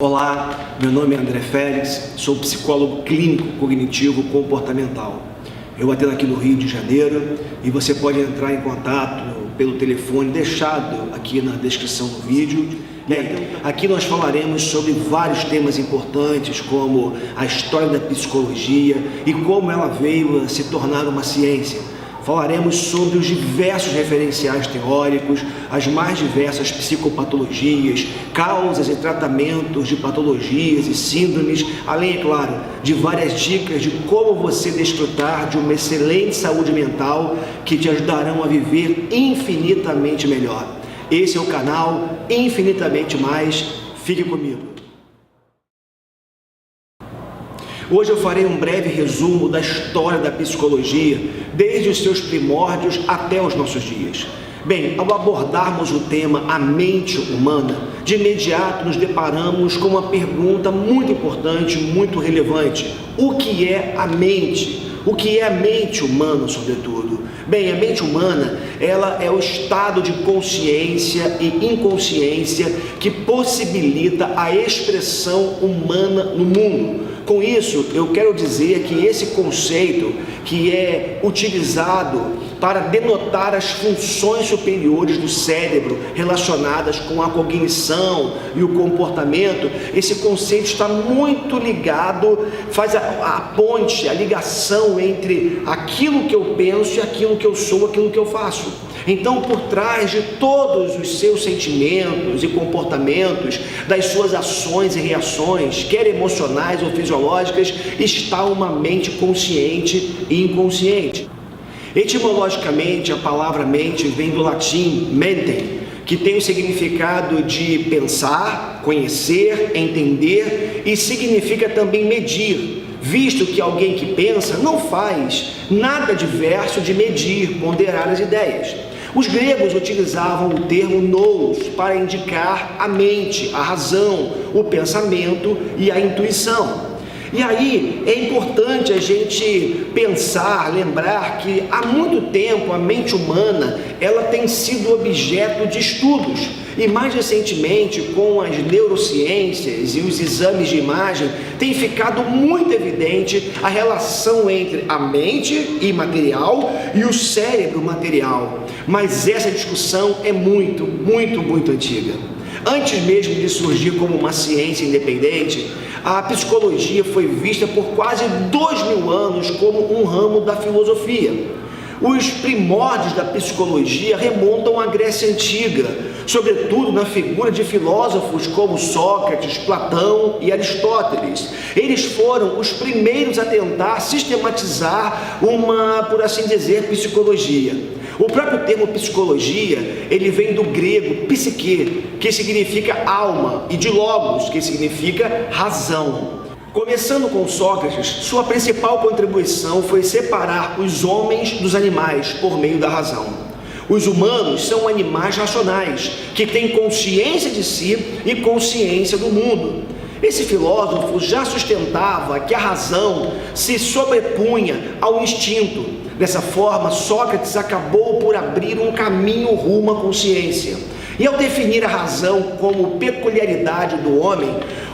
Olá, meu nome é André Félix, sou psicólogo clínico cognitivo comportamental. Eu atendo aqui no Rio de Janeiro e você pode entrar em contato pelo telefone deixado aqui na descrição do vídeo. Aqui nós falaremos sobre vários temas importantes, como a história da psicologia e como ela veio a se tornar uma ciência. Falaremos sobre os diversos referenciais teóricos, as mais diversas psicopatologias, causas e tratamentos de patologias e síndromes, além, é claro, de várias dicas de como você desfrutar de uma excelente saúde mental que te ajudarão a viver infinitamente melhor. Esse é o canal Infinitamente Mais. Fique comigo. Hoje eu farei um breve resumo da história da psicologia, desde os seus primórdios até os nossos dias. Bem, ao abordarmos o tema a mente humana, de imediato nos deparamos com uma pergunta muito importante, muito relevante. O que é a mente? O que é a mente humana, sobretudo? Bem, a mente humana, ela é o estado de consciência e inconsciência que possibilita a expressão humana no mundo. Com isso, eu quero dizer que esse conceito que é utilizado para denotar as funções superiores do cérebro relacionadas com a cognição e o comportamento, esse conceito está muito ligado, faz a ponte, a ligação entre aquilo que eu penso e aquilo que eu sou, aquilo que eu faço. Então, por trás de todos os seus sentimentos e comportamentos, das suas ações e reações, quer emocionais ou fisiológicas, está uma mente consciente e inconsciente. Etimologicamente, a palavra mente vem do latim mentem, que tem o significado de pensar, conhecer, entender e significa também medir, visto que alguém que pensa não faz nada diverso de medir, ponderar as ideias. Os gregos utilizavam o termo nous para indicar a mente, a razão, o pensamento e a intuição. E aí é importante a gente pensar, lembrar que há muito tempo a mente humana ela tem sido objeto de estudos e mais recentemente com as neurociências e os exames de imagem tem ficado muito evidente a relação entre a mente imaterial e o cérebro material. Mas essa discussão é muito antiga. Antes mesmo de surgir como uma ciência independente, a psicologia foi vista por quase 2000 anos como um ramo da filosofia. Os primórdios da psicologia remontam à Grécia Antiga, sobretudo na figura de filósofos como Sócrates, Platão e Aristóteles. Eles foram os primeiros a tentar sistematizar uma, por assim dizer, psicologia. O próprio termo psicologia, ele vem do grego psique, que significa alma, e de logos, que significa razão. Começando com Sócrates, sua principal contribuição foi separar os homens dos animais por meio da razão. Os humanos são animais racionais, que têm consciência de si e consciência do mundo. Esse filósofo já sustentava que a razão se sobrepunha ao instinto. Dessa forma, Sócrates acabou por abrir um caminho rumo à consciência. E ao definir a razão como peculiaridade do homem,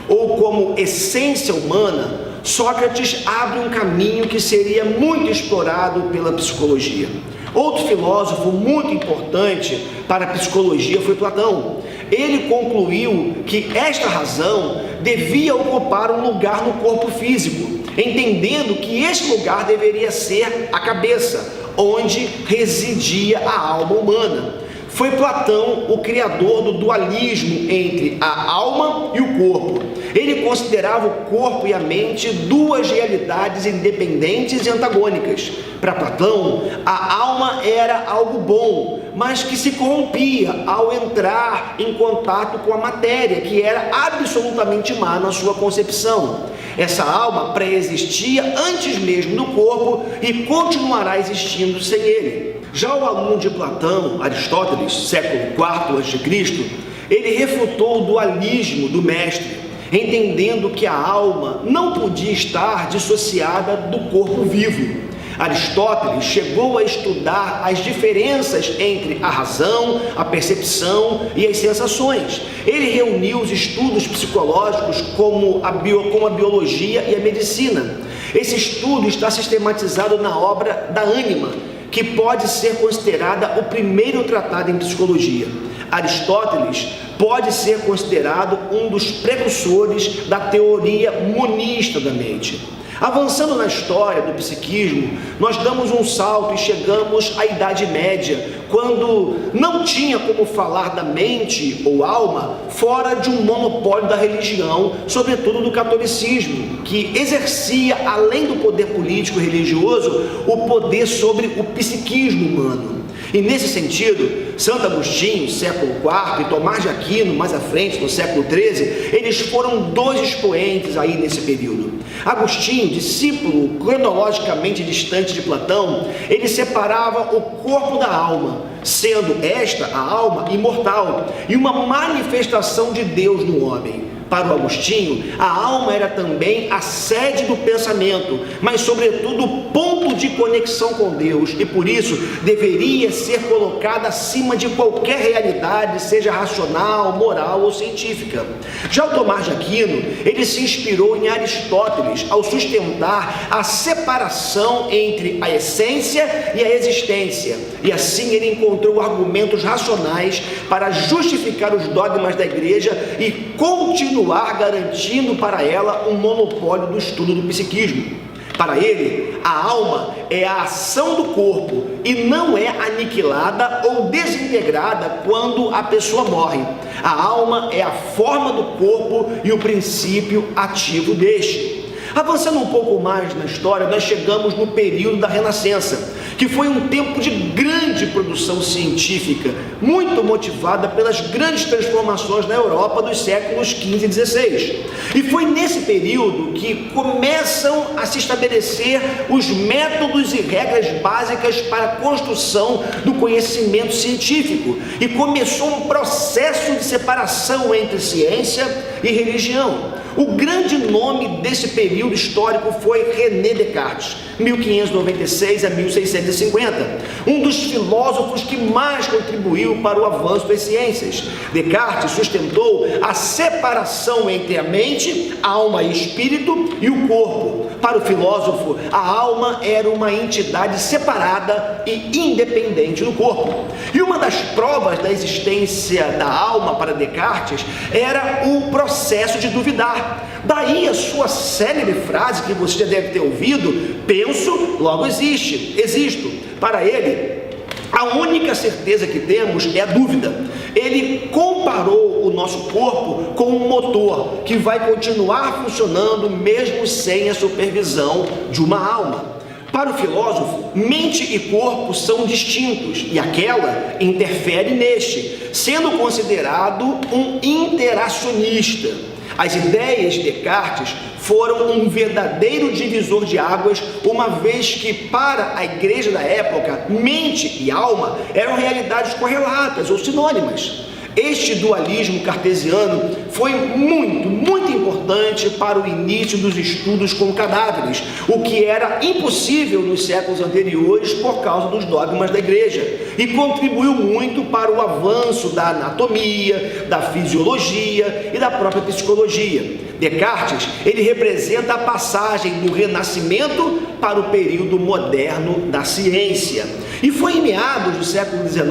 ou como essência humana, Sócrates abre um caminho que seria muito explorado pela psicologia. Outro filósofo muito importante para a psicologia foi Platão. Ele concluiu que esta razão devia ocupar um lugar no corpo físico, entendendo que esse lugar deveria ser a cabeça, onde residia a alma humana. Foi Platão o criador do dualismo entre a alma e o corpo. Ele considerava o corpo e a mente duas realidades independentes e antagônicas. Para Platão, a alma era algo bom, mas que se corrompia ao entrar em contato com a matéria, que era absolutamente má na sua concepção. Essa alma pré-existia antes mesmo do corpo e continuará existindo sem ele. Já o aluno de Platão, Aristóteles, século IV a.C., ele refutou o dualismo do mestre, entendendo que a alma não podia estar dissociada do corpo vivo. Aristóteles chegou a estudar as diferenças entre a razão, a percepção e as sensações. Ele reuniu os estudos psicológicos como a biologia e a medicina. Esse estudo está sistematizado na obra da Ânima, que pode ser considerada o primeiro tratado em psicologia. Aristóteles pode ser considerado um dos precursores da teoria monista da mente. Avançando na história do psiquismo, nós damos um salto e chegamos à Idade Média, quando não tinha como falar da mente ou alma fora de um monopólio da religião, sobretudo do catolicismo, que exercia, além do poder político e religioso, o poder sobre o psiquismo humano. E nesse sentido, Santo Agostinho, século IV, e Tomás de Aquino, mais à frente, no século XIII, eles foram dois expoentes aí nesse período. Agostinho, discípulo cronologicamente distante de Platão, ele separava o corpo da alma, sendo esta, a alma, imortal, e uma manifestação de Deus no homem. Para o Agostinho, a alma era também a sede do pensamento, mas sobretudo o ponto de conexão com Deus, e por isso deveria ser colocada acima de qualquer realidade, seja racional, moral ou científica. Já o Tomás de Aquino, ele se inspirou em Aristóteles ao sustentar a separação entre a essência e a existência, e assim ele encontrou argumentos racionais para justificar os dogmas da igreja e continuar garantindo para ela um monopólio do estudo do psiquismo. Para ele, a alma é a ação do corpo e não é aniquilada ou desintegrada quando a pessoa morre. A alma é a forma do corpo e o princípio ativo deste. Avançando um pouco mais na história, nós chegamos no período da Renascença, que foi um tempo de grande produção científica, muito motivada pelas grandes transformações na Europa dos séculos XV e XVI. E foi nesse período que começam a se estabelecer os métodos e regras básicas para a construção do conhecimento científico, e começou um processo de separação entre ciência e religião. O grande nome desse período histórico foi René Descartes, 1596 a 1650, um dos filósofos que mais contribuiu para o avanço das ciências. Descartes sustentou a separação entre a mente, alma e espírito, e o corpo. Para o filósofo, a alma era uma entidade separada e independente do corpo. E uma das provas da existência da alma para Descartes era o processo de duvidar. Daí a sua célebre frase que você já deve ter ouvido: penso, logo existo. Para ele, a única certeza que temos é a dúvida. Ele comparou o nosso corpo com um motor que vai continuar funcionando mesmo sem a supervisão de uma alma. Para o filósofo, mente e corpo são distintos e aquela interfere neste, sendo considerado um interacionista. As ideias de Descartes foram um verdadeiro divisor de águas, uma vez que, para a igreja da época, mente e alma eram realidades correlatas ou sinônimas. Este dualismo cartesiano foi muito importante para o início dos estudos com cadáveres, o que era impossível nos séculos anteriores por causa dos dogmas da igreja, e contribuiu muito para o avanço da anatomia, da fisiologia e da própria psicologia. Descartes, ele representa a passagem do Renascimento para o período moderno da ciência. E foi em meados do século XIX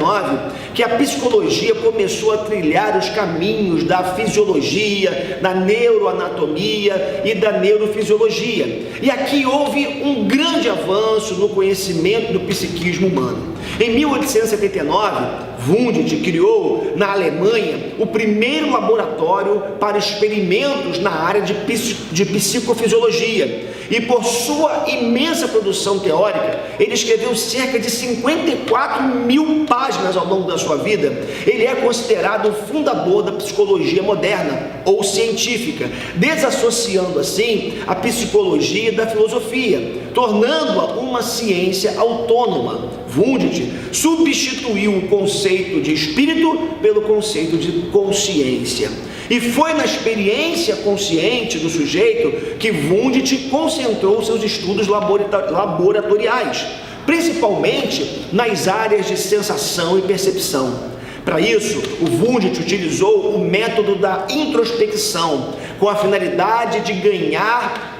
que a psicologia começou a trilhar os caminhos da fisiologia, da neuroanatomia e da neurofisiologia. E aqui houve um grande avanço no conhecimento do psiquismo humano. Em 1879, Wundt criou na Alemanha o primeiro laboratório para experimentos na área de psicofisiologia, e por sua imensa produção teórica, ele escreveu cerca de 54.000 páginas ao longo da sua vida. Ele é considerado o fundador da psicologia moderna ou científica, desassociando assim a psicologia da filosofia, tornando-a uma ciência autônoma. Wundt substituiu o conceito de espírito pelo conceito de consciência. E foi na experiência consciente do sujeito que Wundt concentrou seus estudos laboratoriais, principalmente nas áreas de sensação e percepção. Para isso, o Wundt utilizou o método da introspecção, com a finalidade de ganhar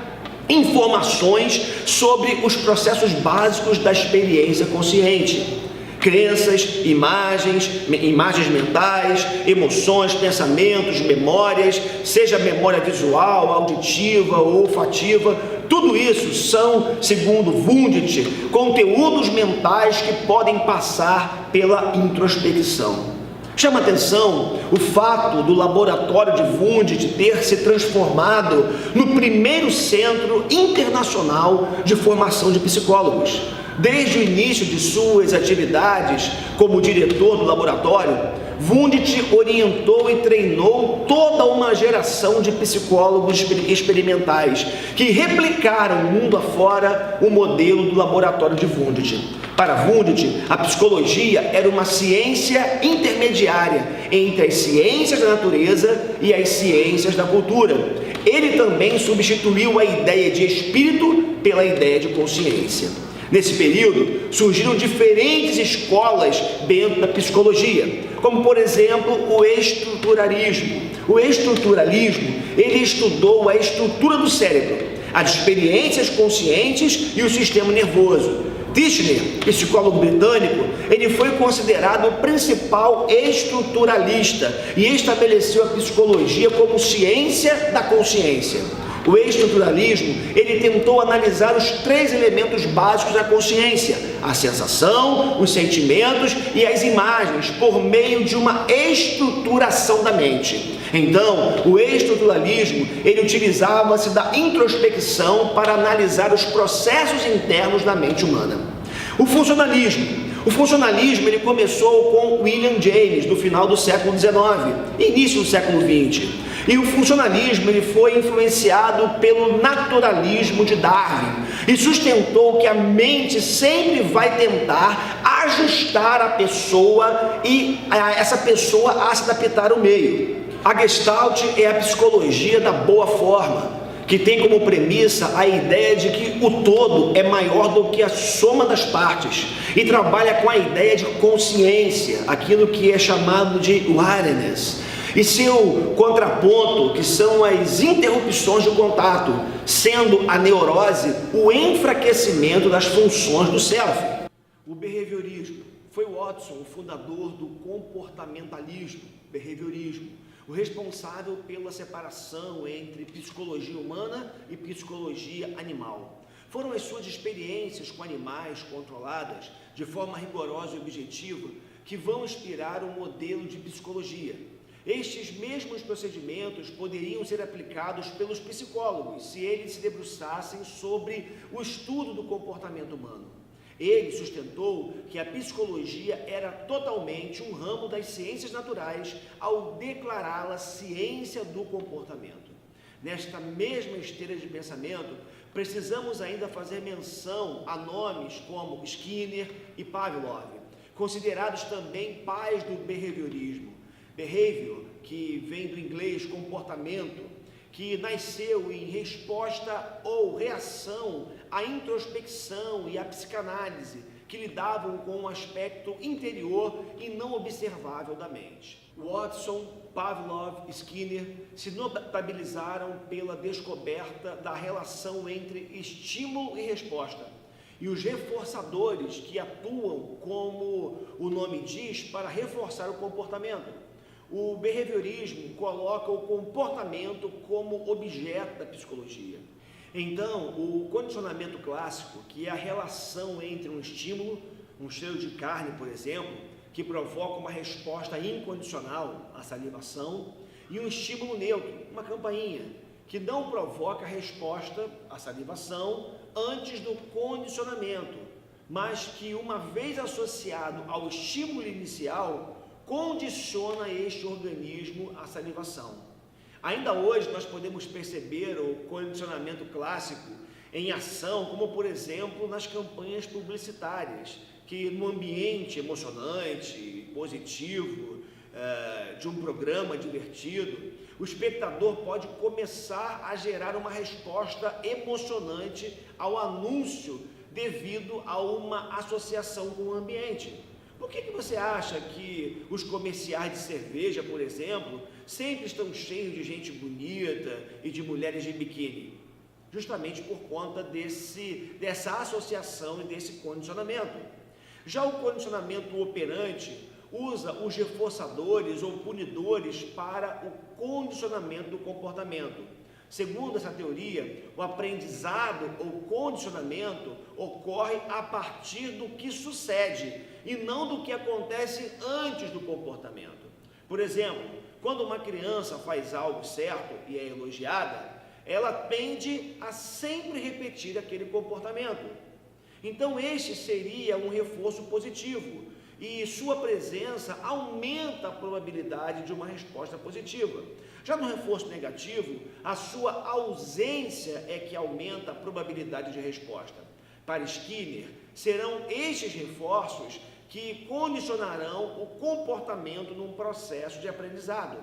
informações sobre os processos básicos da experiência consciente. Crenças, imagens mentais, emoções, pensamentos, memórias, seja memória visual, auditiva ou olfativa, tudo isso são, segundo Wundt, conteúdos mentais que podem passar pela introspecção. Chama atenção o fato do laboratório de Wundt ter se transformado no primeiro centro internacional de formação de psicólogos. Desde o início de suas atividades como diretor do laboratório, Wundt orientou e treinou toda uma geração de psicólogos experimentais que replicaram mundo afora o modelo do laboratório de Wundt. Para Wundt, a psicologia era uma ciência intermediária entre as ciências da natureza e as ciências da cultura. Ele também substituiu a ideia de espírito pela ideia de consciência. Nesse período, surgiram diferentes escolas dentro da psicologia, como, por exemplo, o estruturalismo. O estruturalismo, ele estudou a estrutura do cérebro, as experiências conscientes e o sistema nervoso. Tishner, psicólogo britânico, ele foi considerado o principal estruturalista e estabeleceu a psicologia como ciência da consciência. O estruturalismo, ele tentou analisar os 3 elementos básicos da consciência: a sensação, os sentimentos e as imagens, por meio de uma estruturação da mente. Então, o estruturalismo, ele utilizava-se da introspecção para analisar os processos internos da mente humana. O funcionalismo, ele começou com William James, no final do século XIX, início do século XX. E o funcionalismo, ele foi influenciado pelo naturalismo de Darwin e sustentou que a mente sempre vai tentar ajustar a pessoa e essa pessoa a se adaptar ao meio. A Gestalt é a psicologia da boa forma, que tem como premissa a ideia de que o todo é maior do que a soma das partes e trabalha com a ideia de consciência, aquilo que é chamado de awareness, e seu contraponto, que são as interrupções de contato, sendo a neurose o enfraquecimento das funções do self. O behaviorismo foi Watson, o fundador do comportamentalismo, behaviorismo, o responsável pela separação entre psicologia humana e psicologia animal. Foram as suas experiências com animais controladas de forma rigorosa e objetiva que vão inspirar o modelo de psicologia. Estes mesmos procedimentos poderiam ser aplicados pelos psicólogos se eles se debruçassem sobre o estudo do comportamento humano. Ele sustentou que a psicologia era totalmente um ramo das ciências naturais ao declará-la ciência do comportamento. Nesta mesma esteira de pensamento, precisamos ainda fazer menção a nomes como Skinner e Pavlov, considerados também pais do behaviorismo. Behavior, que vem do inglês comportamento, que nasceu em resposta ou reação à introspecção e à psicanálise, que lidavam com um aspecto interior e não observável da mente. Watson, Pavlov e Skinner se notabilizaram pela descoberta da relação entre estímulo e resposta, e os reforçadores que atuam, como o nome diz, para reforçar o comportamento. O behaviorismo coloca o comportamento como objeto da psicologia. Então, o condicionamento clássico, que é a relação entre um estímulo, um cheiro de carne, por exemplo, que provoca uma resposta incondicional, a salivação, e um estímulo neutro, uma campainha, que não provoca resposta, a salivação, antes do condicionamento, mas que, uma vez associado ao estímulo inicial, condiciona este organismo à salivação. Ainda hoje nós podemos perceber o condicionamento clássico em ação, como por exemplo nas campanhas publicitárias, que no ambiente emocionante, positivo, de um programa divertido, o espectador pode começar a gerar uma resposta emocionante ao anúncio devido a uma associação com o ambiente. Por que você acha que os comerciais de cerveja, por exemplo, sempre estão cheios de gente bonita e de mulheres de biquíni? Justamente por conta dessa associação e desse condicionamento. Já o condicionamento operante usa os reforçadores ou punidores para o condicionamento do comportamento. Segundo essa teoria, o aprendizado ou condicionamento ocorre a partir do que sucede e não do que acontece antes do comportamento. Por exemplo, quando uma criança faz algo certo e é elogiada, ela tende a sempre repetir aquele comportamento. Então este seria um reforço positivo e sua presença aumenta a probabilidade de uma resposta positiva. Já no reforço negativo, a sua ausência é que aumenta a probabilidade de resposta. Para Skinner, serão estes reforços que condicionarão o comportamento num processo de aprendizado.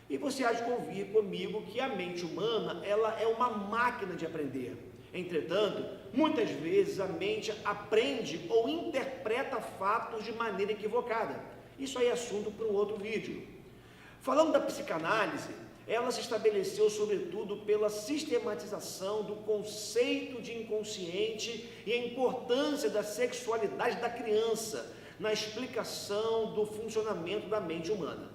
E você há de convir comigo que a mente humana ela é uma máquina de aprender. Entretanto, muitas vezes a mente aprende ou interpreta fatos de maneira equivocada. Isso aí é assunto para um outro vídeo. Falando da psicanálise, ela se estabeleceu sobretudo pela sistematização do conceito de inconsciente e a importância da sexualidade da criança na explicação do funcionamento da mente humana.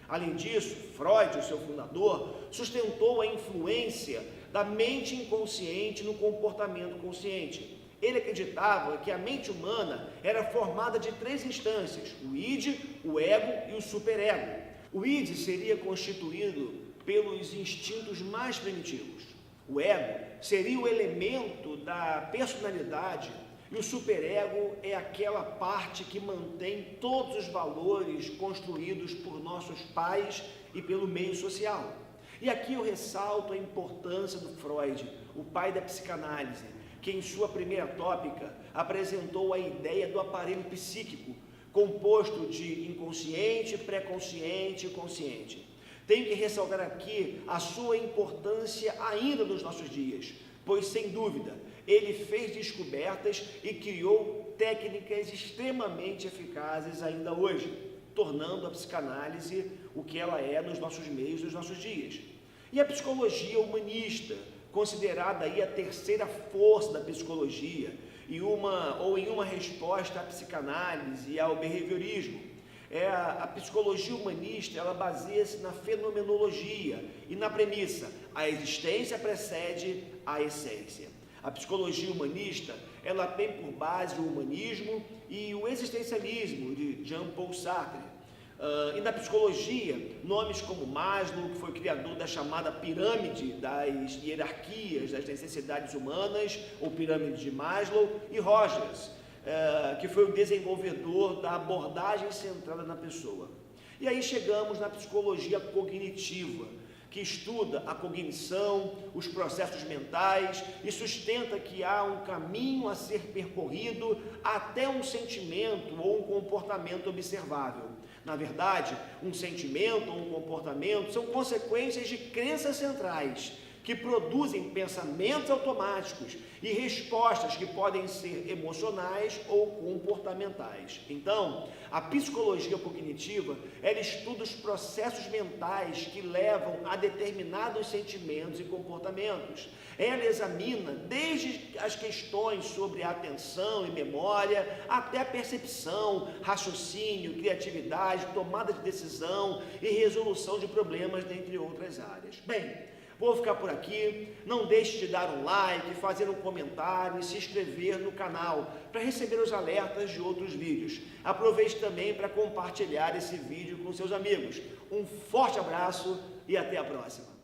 Além disso, Freud, o seu fundador, sustentou a influência da mente inconsciente no comportamento consciente. Ele acreditava que a mente humana era formada de 3 instâncias: o id, o ego e o superego. O id seria constituído pelos instintos mais primitivos. O ego seria o elemento da personalidade e o superego é aquela parte que mantém todos os valores construídos por nossos pais e pelo meio social. E aqui eu ressalto a importância do Freud, o pai da psicanálise, que em sua primeira tópica apresentou a ideia do aparelho psíquico, composto de inconsciente, pré-consciente e consciente. Tenho que ressaltar aqui a sua importância ainda nos nossos dias, pois, sem dúvida, ele fez descobertas e criou técnicas extremamente eficazes ainda hoje, tornando a psicanálise o que ela é nos nossos meios, nos nossos dias. E a psicologia humanista, considerada aí a terceira força da psicologia, em uma resposta à psicanálise e ao behaviorismo. A psicologia humanista, ela baseia-se na fenomenologia e na premissa: a existência precede a essência. A psicologia humanista, ela tem por base o humanismo e o existencialismo de Jean-Paul Sartre. E na psicologia, nomes como Maslow, que foi o criador da chamada pirâmide das hierarquias das necessidades humanas, ou pirâmide de Maslow, e Rogers, que foi o desenvolvedor da abordagem centrada na pessoa. E aí chegamos na psicologia cognitiva, que estuda a cognição, os processos mentais e sustenta que há um caminho a ser percorrido até um sentimento ou um comportamento observável. Na verdade, um sentimento ou um comportamento são consequências de crenças centrais que produzem pensamentos automáticos e respostas que podem ser emocionais ou comportamentais. Então, a psicologia cognitiva, ela estuda os processos mentais que levam a determinados sentimentos e comportamentos. Ela examina desde as questões sobre atenção e memória, até a percepção, raciocínio, criatividade, tomada de decisão e resolução de problemas, dentre outras áreas. Bem, vou ficar por aqui. Não deixe de dar um like, fazer um comentário e se inscrever no canal para receber os alertas de outros vídeos. Aproveite também para compartilhar esse vídeo com seus amigos. Um forte abraço e até a próxima.